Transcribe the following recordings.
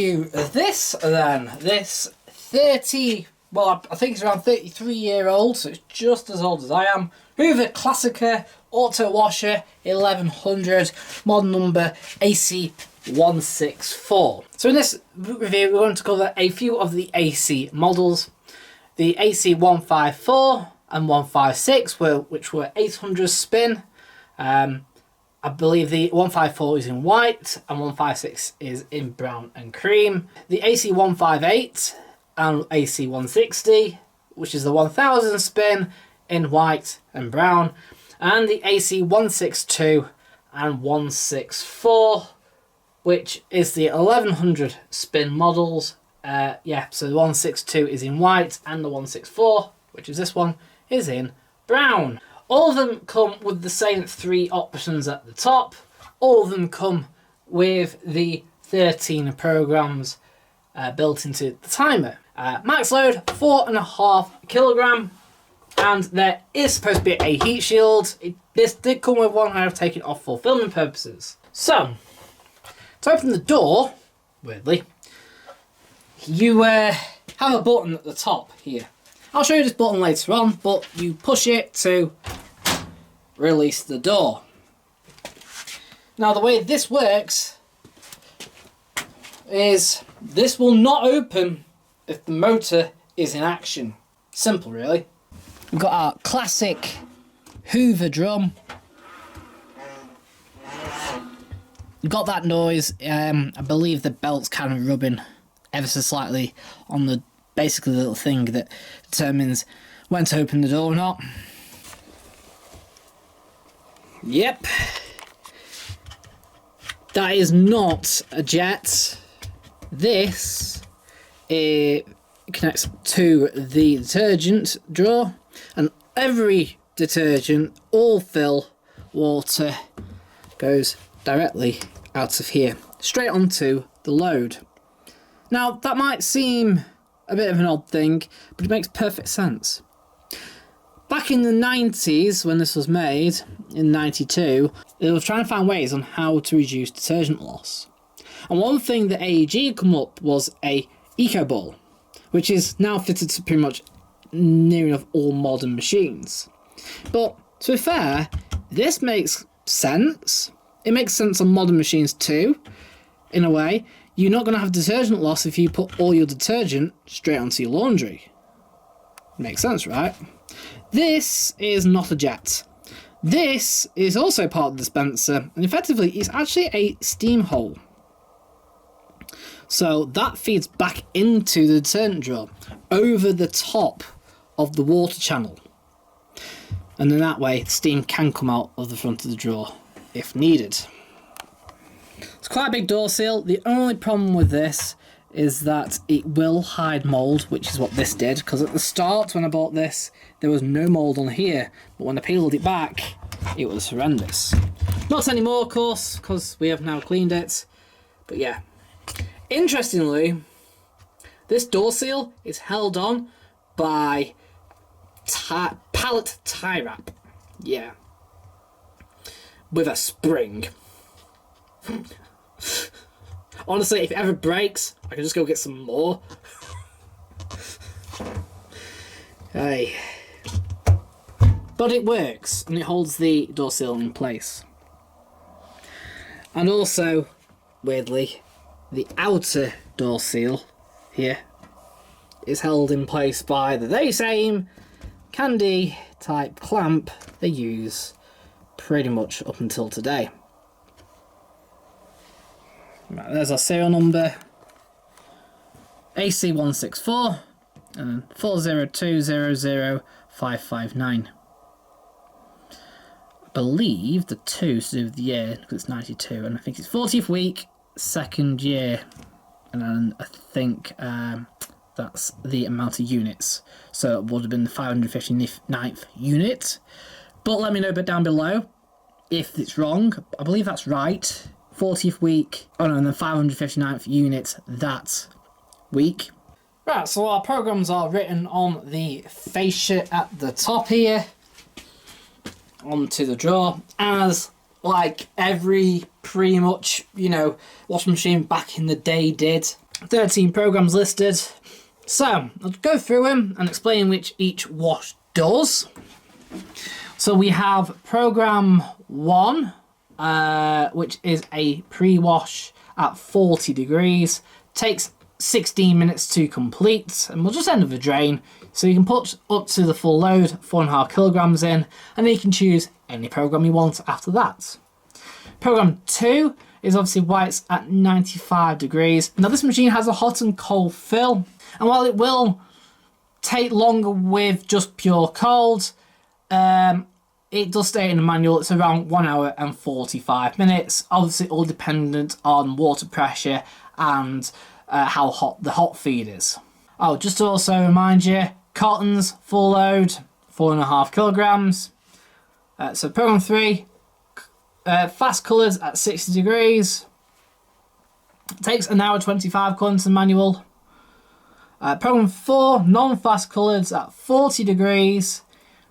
review this then. This 30, well, I think it's around 33-year-old, so it's just as old as I am. Hoover Classica Auto Washer 1100, model number AC164. So in this review, we're going to cover a few of the AC models. The AC154 and 156, which were 800 spin. I believe the 154 is in white and 156 is in brown and cream. The AC158 and AC160, which is the 1000 spin, in white and brown. And the AC162 and 164, which is the 1100 spin models. Yeah, so the 162 is in white and the 164, which is this one, is in brown. All of them come with the same 3 options at the top. All of them come with the 13 programs built into the timer. Max load 4.5 kilogram, and there is supposed to be a heat shield. This did come with one. I have taken off for filming purposes. So, to open the door, weirdly, you have a button at the top here. I'll show you this button later on, but you push it to release the door. Now the way this works is this will not open if the motor is in action. Simple, really. We've got our classic Hoover drum. You've got that noise. I believe the belt's kind of rubbing ever so slightly on the basically little thing that determines when to open the door or not. Yep. That is not a jet. This connects to the detergent drawer, and every detergent, all fill water, goes directly out of here, straight onto the load. Now, that might seem a bit of an odd thing, but it makes perfect sense. Back in the 90s, when this was made, in 92, they were trying to find ways on how to reduce detergent loss. And one thing that AEG come up was a eco ball, which is now fitted to pretty much near enough all modern machines. But to be fair, this makes sense. It makes sense on modern machines too, in a way. You're not going to have detergent loss if you put all your detergent straight onto your laundry. Makes sense, right? This is not a jet. This is also part of the dispenser, and effectively it's actually a steam hole. So that feeds back into the detergent drawer over the top of the water channel. And then that way steam can come out of the front of the drawer if needed. It's quite a big door seal. The only problem with this is that it will hide mould, which is what this did, because at the start when I bought this there was no mould on here, but when I peeled it back it was horrendous. Not anymore, of course, because we have now cleaned it, but yeah. Interestingly, this door seal is held on by pallet tie wrap, yeah, with a spring. Honestly, if it ever breaks, I can just go get some more. Hey. But it works, and it holds the door seal in place. And also, weirdly, the outer door seal here is held in place by the very same candy type clamp they use pretty much up until today. Right, there's our serial number, AC164 and 402000559. I believe the 2 to do with the year, because it's 92, and I think it's 40th week, 2nd year, and then I think that's the amount of units, so it would have been the 559th unit. But let me know down below if it's wrong. I believe that's right. 40th week, oh no, and then 559th unit that week. Right, so our programs are written on the fascia at the top here, onto the drawer, as like every pretty much, you know, washing machine back in the day did. 13 programs listed. So I'll go through them and explain which each wash does. So we have program 1, which is a pre-wash at 40 degrees. Takes 16 minutes to complete, and we'll just end with a drain. So you can put up to the full load, 4.5 kilograms in, and then you can choose any program you want after that. Program 2 is obviously whites at 95 degrees. Now this machine has a hot and cold fill, and while it will take longer with just pure cold, it does state in the manual it's around 1 hour and 45 minutes. Obviously all dependent on water pressure and how hot the hot feed is. Oh, just to also remind you, cottons, full load, 4.5 kilograms. So program 3, fast colours at 60 degrees. Takes 1 hour 25 according to the manual. Program 4, non-fast colours at 40 degrees,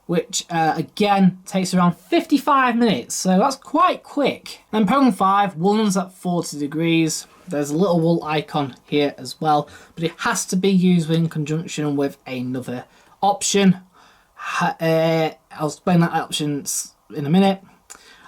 which again takes around 55 minutes, so that's quite quick. Then program 5, woolens at 40 degrees. There's a little wool icon here as well, but it has to be used in conjunction with another option. I'll explain that option in a minute.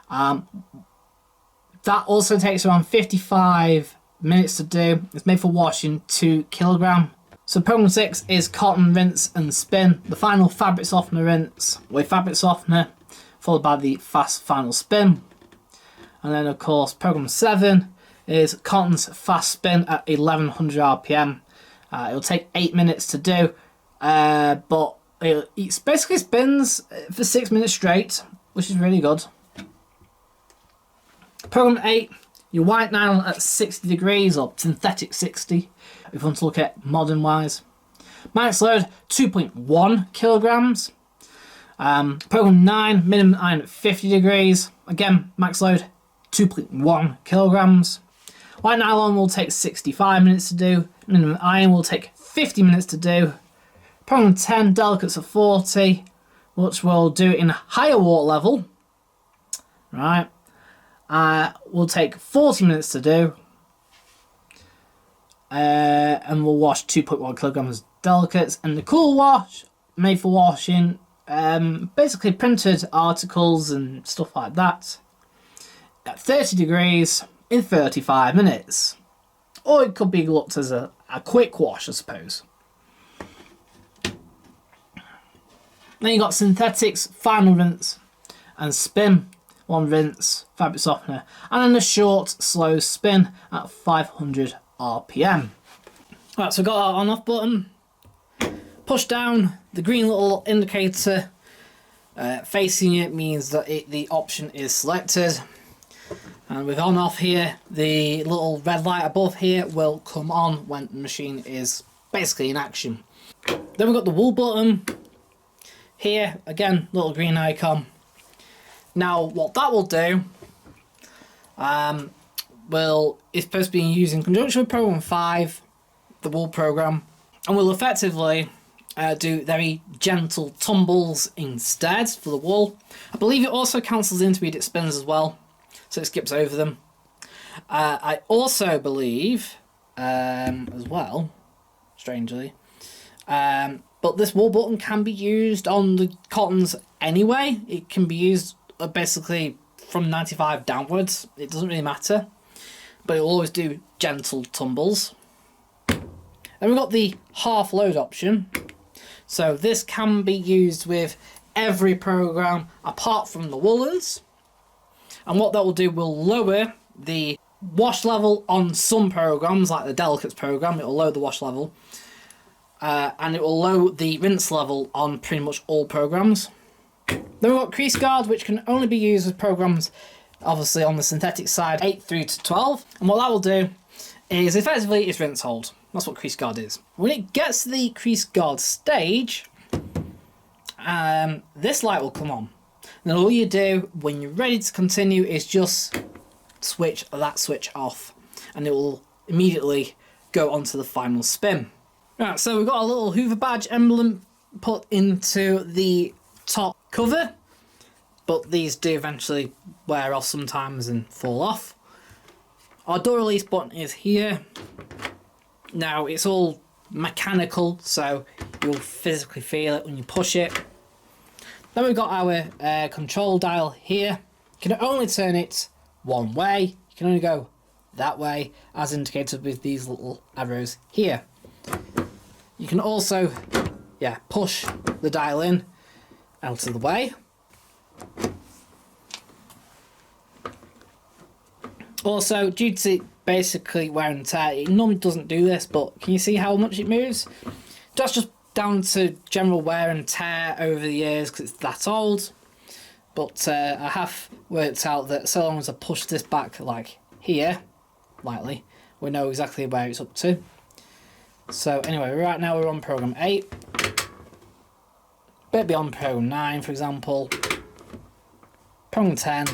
That also takes around 55 minutes to do. It's made for washing 2 kilogram. So program 6 is cotton, rinse and spin. The final fabric softener rinse with fabric softener, followed by the fast final spin. And then of course program 7 is cotton's fast spin at 1100 RPM. It'll take 8 minutes to do, but it basically spins for 6 minutes straight, which is really good. Program 8, your white nylon at 60 degrees or synthetic 60, if you want to look at modern wise. Max load 2.1 kilograms. Program 9, minimum iron at 50 degrees. Again, max load 2.1 kilograms. White nylon will take 65 minutes to do. Minimum iron will take 50 minutes to do. Program 10, delicates at 40, which we'll do in a higher water level. Right. Will take 40 minutes to do. And we'll wash 2.1 kilograms of delicates. And the cool wash, made for washing basically printed articles and stuff like that, at 30 degrees in 35 minutes. Or it could be looked as a quick wash, I suppose. Then you got synthetics, final rinse and spin. 1 rinse, fabric softener, and then a short, slow spin at 500 RPM. Right, so we've got our on-off button. Push down, the green little indicator facing it means that the option is selected. And with on-off here, the little red light above here will come on when the machine is basically in action. Then we've got the wool button. Here, again, little green icon. Now, what that will do, is supposed to be used in conjunction with program 5, the wool program, and will effectively do very gentle tumbles instead for the wool. I believe it also cancels the intermediate spins as well, so it skips over them. I also believe, as well, strangely, but this wool button can be used on the cottons anyway. It can be used basically from 95 downwards. It doesn't really matter, but it will always do gentle tumbles. Then we've got the half load option. So this can be used with every program apart from the woolens, and what that will do will lower the wash level on some programs, like the delicates program. It will lower the wash level, and it will lower the rinse level on pretty much all programs. Then we've got crease guard, which can only be used with programs, obviously on the synthetic side, 8 through to 12. And what that will do is effectively it's rinse hold. That's what crease guard is. When it gets to the crease guard stage, this light will come on. And then all you do when you're ready to continue is just switch that switch off, and it will immediately go onto the final spin. Right, so we've got a little Hoover badge emblem put into the top cover, but these do eventually wear off sometimes and fall off. Our door release button is here, Now it's all mechanical, so you'll physically feel it when you push it. Then we've got our control dial here. You can only turn it one way. You can only go that way, as indicated with these little arrows here. You can also, push the dial in out of the way. Also, due to basically wear and tear, it normally doesn't do this, but can you see how much it moves? That's just down to general wear and tear over the years because it's that old. But I have worked out that so long as I push this back like here, lightly, we know exactly where it's up to. So anyway, right now we're on program 8. Bit beyond program 9, for example. Program 10.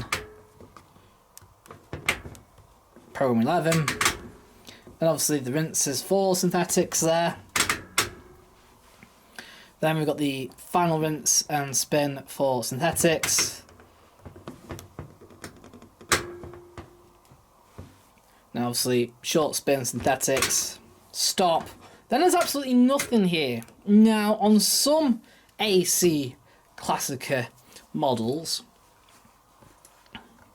Program 11. And obviously the rinses for synthetics there. Then we've got the final rinse and spin for synthetics. Now obviously short spin synthetics. Stop. Then there's absolutely nothing here. Now on some AC classica models,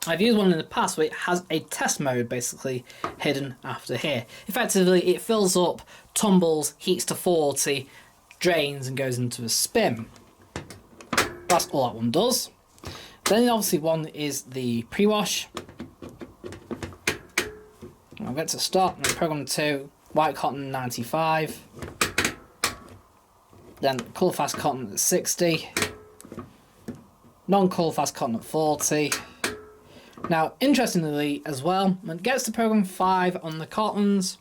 I've used one in the past where it has a test mode basically hidden after here. Effectively it fills up, tumbles, heats to 40, drains and goes into a spin. That's all that one does. Then obviously one is the pre-wash. I'll get to start. Program 2, white cotton 95. Then colour fast cotton at 60. Non-colour fast cotton at 40. Now, interestingly as well, when it gets to program 5 on the cottons,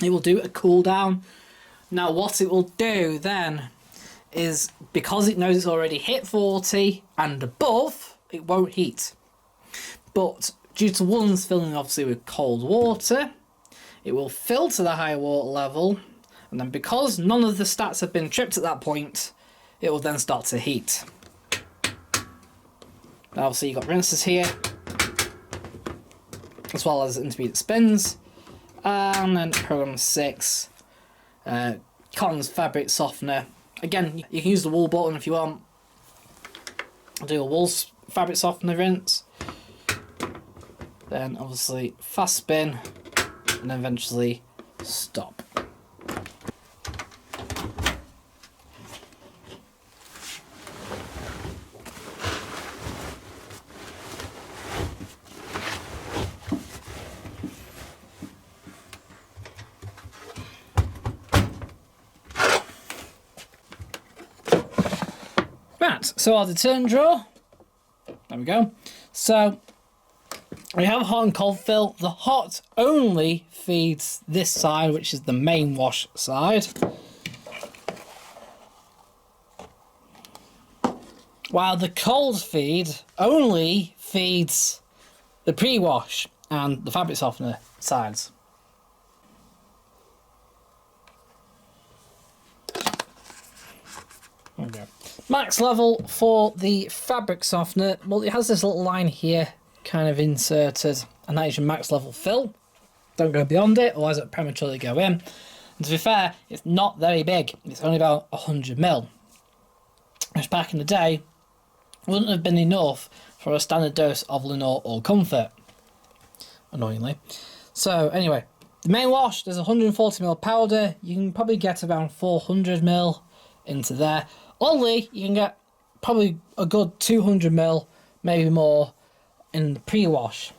it will do a cool down. Now, what it will do then is, because it knows it's already hit 40 and above, it won't heat. But due to one's filling obviously with cold water, it will fill to the higher water level, and then because none of the stats have been tripped at that point, it will then start to heat. Now obviously you've got rinses here, as well as intermediate spins, and then program 6, cotton's fabric softener. Again, you can use the wool button if you want. I'll do a wool fabric softener rinse, then obviously fast spin, and then eventually stop. Right, so our detergent drawer, there we go. So we have hot and cold fill. The hot only feeds this side, which is the main wash side, while the cold feed only feeds the pre-wash and the fabric softener sides. There we go. Max level for the fabric softener, well, it has this little line here kind of inserted, and that is your max level fill. Don't go beyond it, otherwise it will prematurely go in. And to be fair, it's not very big. It's only about 100 ml, which back in the day wouldn't have been enough for a standard dose of Lenore or Comfort, annoyingly. So anyway, the main wash, there's 140 ml powder. You can probably get around 400 ml into there. Only you can get probably a good 200 ml, maybe more, in the pre-wash.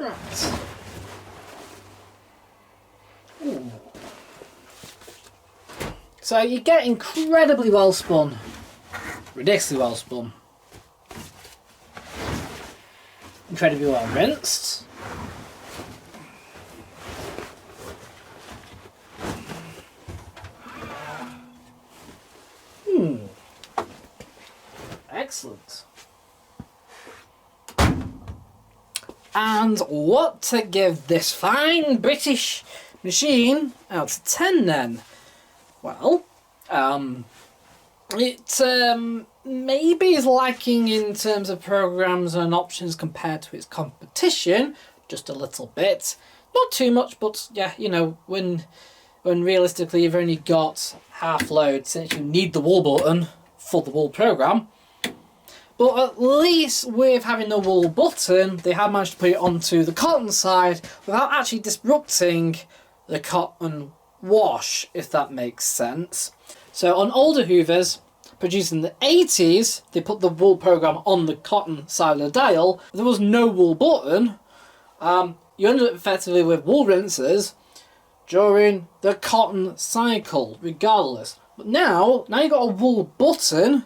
Right. Ooh. So you get incredibly well spun, ridiculously well spun, incredibly well rinsed. Excellent. And what to give this fine British machine out of 10 then? Well, it maybe is lacking in terms of programs and options compared to its competition, just a little bit. Not too much, but yeah, you know, when realistically you've only got half load, since you need the wool button for the wool program. But at least with having the wool button, they have managed to put it onto the cotton side without actually disrupting the cotton wash, if that makes sense. So on older Hoovers, produced in the 80s, they put the wool program on the cotton side of the dial. There was no wool button. You ended up effectively with wool rinsers during the cotton cycle, regardless. But now you've got a wool button.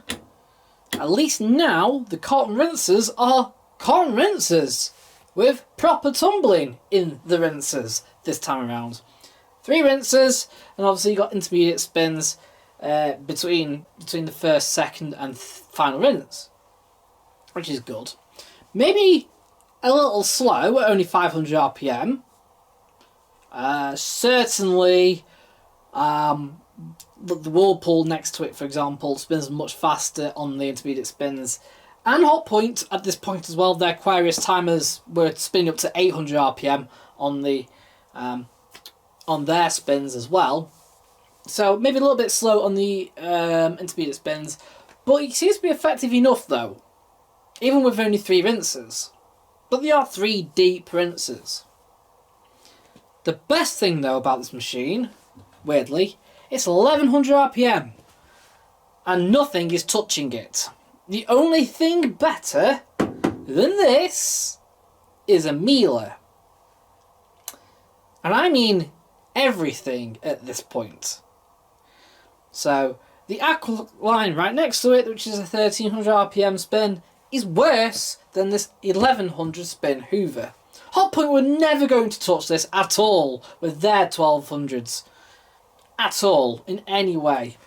At least now the cotton rinsers are cotton rinsers with proper tumbling in the rinsers this time around. 3 rinsers, and obviously you've got intermediate spins between the first, second and final rinse, which is good. Maybe a little slow at only 500 RPM. Certainly the whirlpool next to it, for example, spins much faster on the intermediate spins. And hot point at this point as well, the Aquarius timers were spinning up to 800 RPM on the on their spins as well. So maybe a little bit slow on the intermediate spins, but it seems to be effective enough though, even with only 3 rinses. But they are 3 deep rinses. The best thing though about this machine, weirdly, it's 1100 RPM and nothing is touching it. The only thing better than this is a mealer. And I mean everything at this point. So the aqua line right next to it, which is a 1300 RPM spin, is worse than this 1100 spin Hoover. Hotpoint were never going to touch this at all with their 1200s. At all, in any way.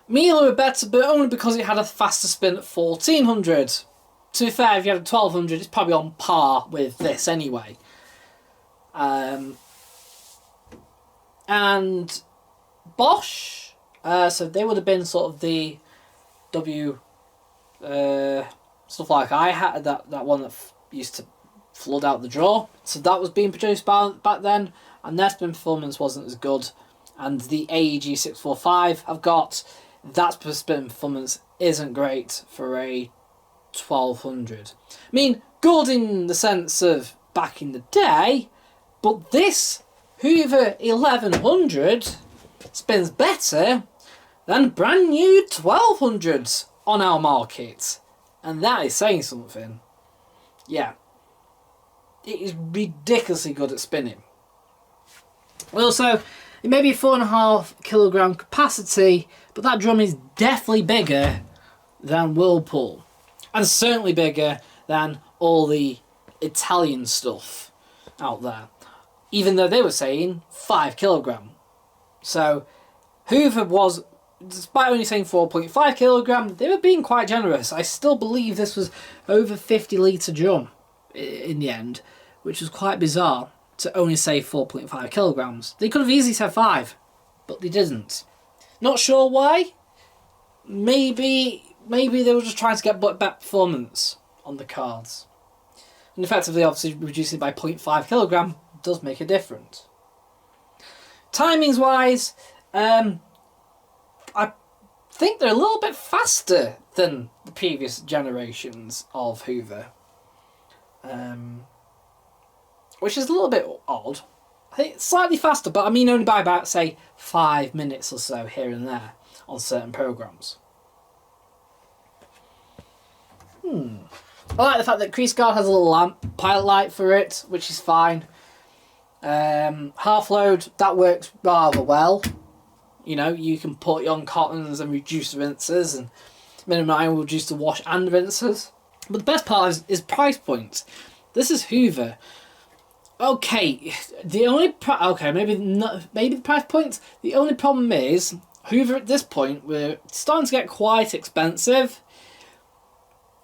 Miele were better, but only because it had a faster spin at 1400. To be fair, if you had a 1200, it's probably on par with this anyway. And Bosch, so they would have been sort of the W stuff like I had, that one that used to flood out the drawer. So that was being produced back then, and their spin performance wasn't as good. And the AEG645 I've got, that spin performance isn't great for a 1200. I mean, good in the sense of back in the day, but this Hoover 1100 spins better than brand new 1200s on our market. And that is saying something. Yeah. It is ridiculously good at spinning. Also, it may be 4.5 kilogram capacity, but that drum is definitely bigger than Whirlpool. And certainly bigger than all the Italian stuff out there. Even though they were saying 5 kilogram. So, Hoover was, despite only saying 4.5 kilogram, they were being quite generous. I still believe this was over 50 litre drum in the end, which was quite bizarre to only say 4.5 kilograms. They could have easily said 5, but they didn't. Not sure why. Maybe they were just trying to get better performance on the cards. And effectively, obviously, reducing it by 0.5 kilogram does make a difference. Timings wise, I think they're a little bit faster than the previous generations of Hoover. Which is a little bit odd. I think it's slightly faster, but I mean only by about, say, 5 minutes or so here and there on certain programs. I like the fact that crease guard has a little lamp, pilot light for it, which is fine. Half load, that works rather well. You know, you can put it on cottons and reduce the rinses, and minimise will reduce the wash and rinses. But the best part is price point. This is Hoover. Okay, the only maybe the price points. The only problem is Hoover at this point we're starting to get quite expensive,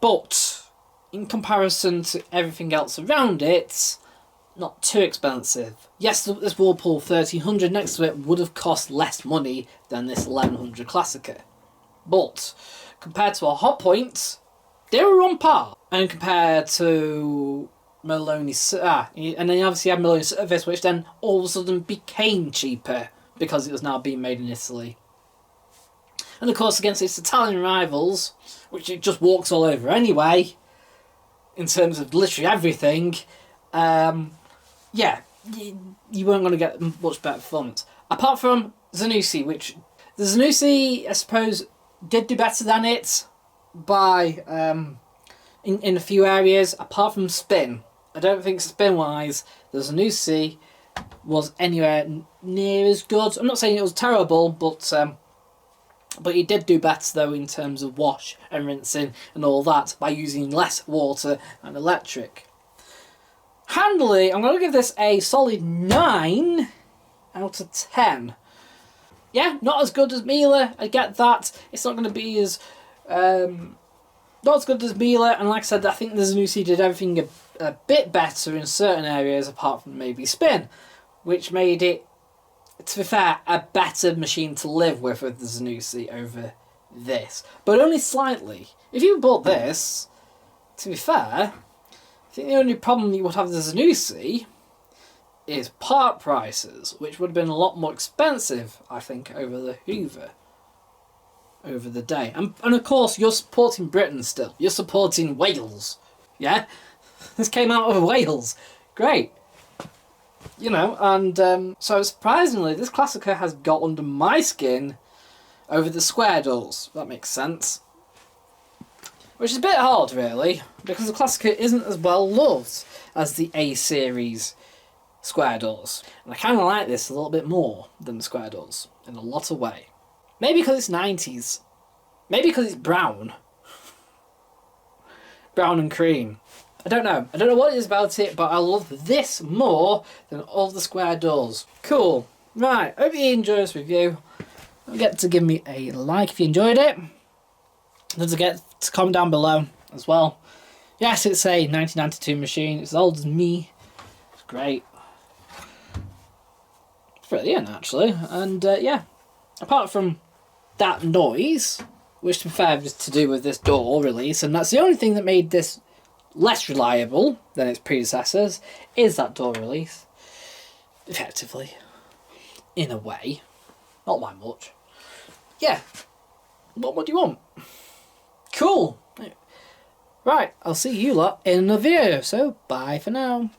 but in comparison to everything else around it, not too expensive. Yes, this Whirlpool 1300 next to it would have cost less money than this 1100 Classica, but compared to a Hot Point, they were on par. And compared to Maloney, and then you obviously had Maloney Service, which then all of a sudden became cheaper because it was now being made in Italy. And of course, against its Italian rivals, which it just walks all over anyway, in terms of literally everything, yeah, you weren't going to get much better performance. Apart from Zanussi, which the Zanussi, I suppose, did do better than it by in a few areas. Apart from spin, I don't think spin-wise the Zanussi was anywhere near as good. I'm not saying it was terrible, but it did do better though in terms of wash and rinsing and all that by using less water and electric. Handily, I'm going to give this a solid 9 out of 10. Yeah, not as good as Miele, I get that. It's not going to be as not as good as Miele, and like I said, I think the Zanussi did everything a bit better in certain areas apart from maybe spin, which made it, to be fair, a better machine to live with the Zanussi over this. But only slightly. If you bought this, to be fair, I think the only problem you would have with the Zanussi is part prices, which would have been a lot more expensive, I think, over the Hoover over the day. And of course, you're supporting Britain still. You're supporting Wales. Yeah? This came out of Wales. Great. You know, and so surprisingly, this Classica has got under my skin over the square doors. That makes sense. Which is a bit hard, really, because the Classica isn't as well loved as the A series square doors. And I kind of like this a little bit more than the square doors, in a lot of way. Maybe because it's 90s. Maybe because it's brown. Brown and cream. I don't know. I don't know what it is about it, but I love this more than all the square doors. Cool. Right, hope you enjoyed this review. Don't forget to give me a like if you enjoyed it. Don't forget to comment down below as well. Yes, it's a 1992 machine. It's as old as me. It's great. It's brilliant, actually. And yeah, apart from that noise, which to be fair is to do with this door release, and that's the only thing that made this less reliable than its predecessors, is that door release. Effectively. In a way. Not by much. Yeah. What more do you want? Cool. Right, I'll see you lot in another video, so bye for now.